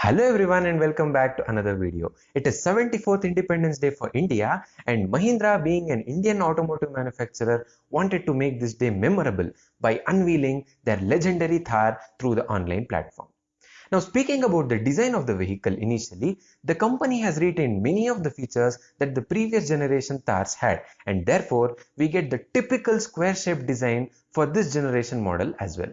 Hello everyone and welcome back to another video. It is 74th Independence Day for India, and Mahindra, being an Indian automotive manufacturer, wanted to make this day memorable by unveiling their legendary Thar through the online platform. Now, speaking about the design of the vehicle initially, the company has retained many of the features that the previous generation Thars had, and therefore we get the typical square shaped design for this generation model as well.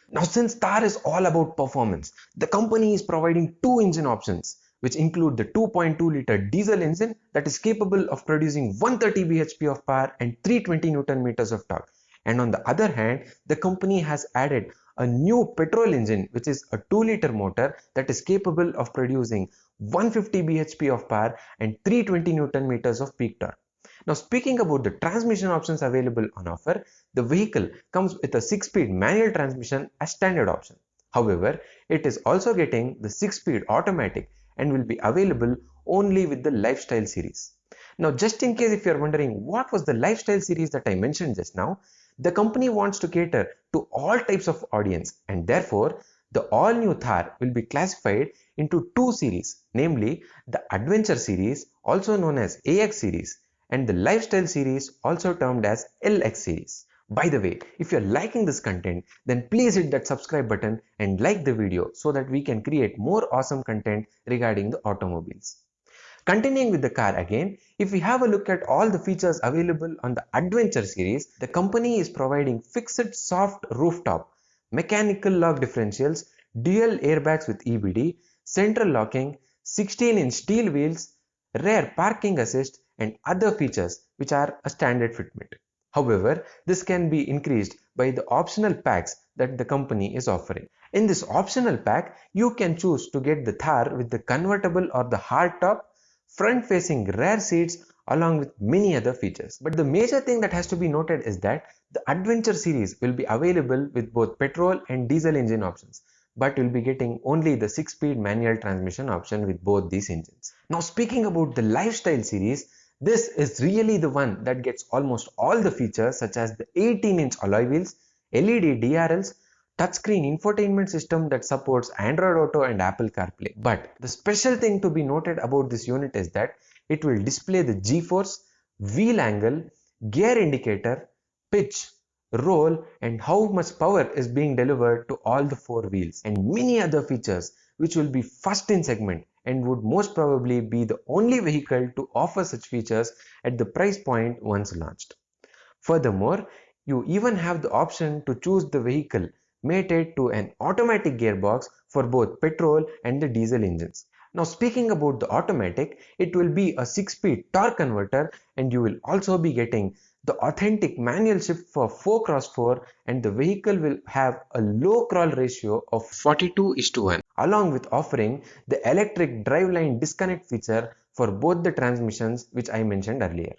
Now, since Thar is all about performance, the company is providing two engine options, which include the 2.2-liter diesel engine that is capable of producing 130 bhp of power and 320 Newton meters of torque. And on the other hand, the company has added a new petrol engine, which is a 2-liter motor that is capable of producing 150 bhp of power and 320 Newton meters of peak torque. Now, speaking about the transmission options available on offer, the vehicle comes with a 6-speed manual transmission as standard option. However, it is also getting the 6-speed automatic and will be available only with the Lifestyle series. Now, just in case if you are wondering what was the Lifestyle series that I mentioned just now, the company wants to cater to all types of audience, and therefore the all new Thar will be classified into two series, namely the Adventure series, also known as AX series, and the Lifestyle series, also termed as LX series. By the way, if you're liking this content, then please hit that subscribe button and like the video so that we can create more awesome content regarding the automobiles. Continuing with the car again, if we have a look at all the features available on the Adventure series, the company is providing fixed soft rooftop, mechanical lock differentials, dual airbags with EBD, central locking, 16-inch steel wheels, rear parking assist, and other features which are a standard fitment. However, this can be increased by the optional packs that the company is offering. In this optional pack, you can choose to get the Thar with the convertible or the hard top, front-facing rear seats, along with many other features. But the major thing that has to be noted is that the Adventure series will be available with both petrol and diesel engine options, but you'll be getting only the 6-speed manual transmission option with both these engines. Now, speaking about the Lifestyle series, this is really the one that gets almost all the features such as the 18-inch alloy wheels, LED DRLs, touchscreen infotainment system that supports Android Auto and Apple CarPlay. But the special thing to be noted about this unit is that it will display the G-force, wheel angle, gear indicator, pitch, roll, and how much power is being delivered to all the four wheels, and many other features which will be first in segment and would most probably be the only vehicle to offer such features at the price point once launched. Furthermore, you even have the option to choose the vehicle mated to an automatic gearbox for both petrol and the diesel engines. Now, speaking about the automatic, it will be a 6-speed torque converter, and you will also be getting the authentic manual shift for 4x4, and the vehicle will have a low crawl ratio of 42:1, along with offering the electric driveline disconnect feature for both the transmissions which I mentioned earlier.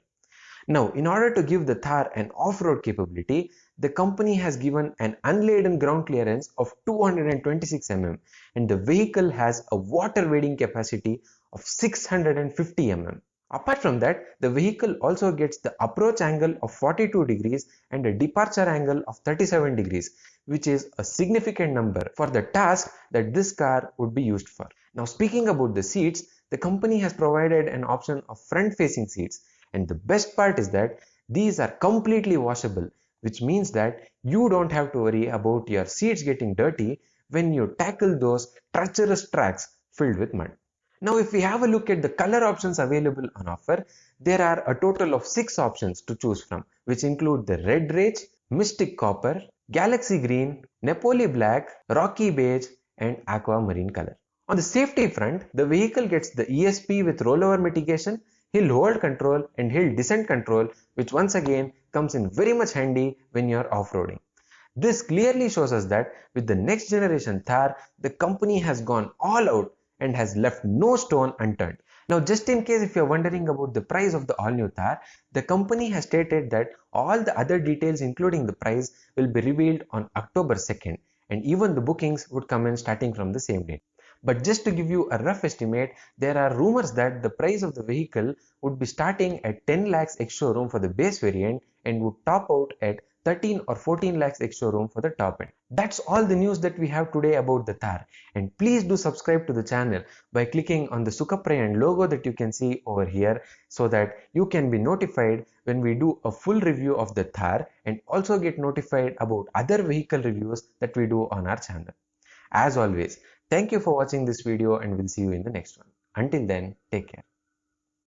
Now, in order to give the Thar an off-road capability, the company has given an unladen ground clearance of 226 mm, and the vehicle has a water wading capacity of 650 mm. Apart from that, the vehicle also gets the approach angle of 42 degrees and a departure angle of 37 degrees, which is a significant number for the task that this car would be used for. Now, speaking about the seats, the company has provided an option of front-facing seats, and the best part is that these are completely washable, which means that you don't have to worry about your seats getting dirty when you tackle those treacherous tracks filled with mud. Now, if we have a look at the color options available on offer, there are a total of 6 options to choose from, which include the Red Rage, Mystic Copper, Galaxy Green, Napoli Black, Rocky Beige, and Aquamarine color. On the safety front, the vehicle gets the ESP with rollover mitigation, hill hold control, and hill descent control, which once again comes in very much handy when you are off-roading. This clearly shows us that with the next generation Thar, the company has gone all out and has left no stone unturned. Now, just in case if you are wondering about the price of the all-new Thar, the company has stated that all the other details including the price will be revealed on October 2nd, and even the bookings would come in starting from the same date. But just to give you a rough estimate, there are rumors that the price of the vehicle would be starting at 10 lakhs ex-showroom for the base variant and would top out at 13 or 14 lakhs extra room for the top end. That's all the news that we have today about the Thar, and please do subscribe to the channel by clicking on the Sukaprayan logo that you can see over here, so that you can be notified when we do a full review of the Thar, and also get notified about other vehicle reviews that we do on our channel. As always, thank you for watching this video, and we'll see you in the next one. Until then, take care.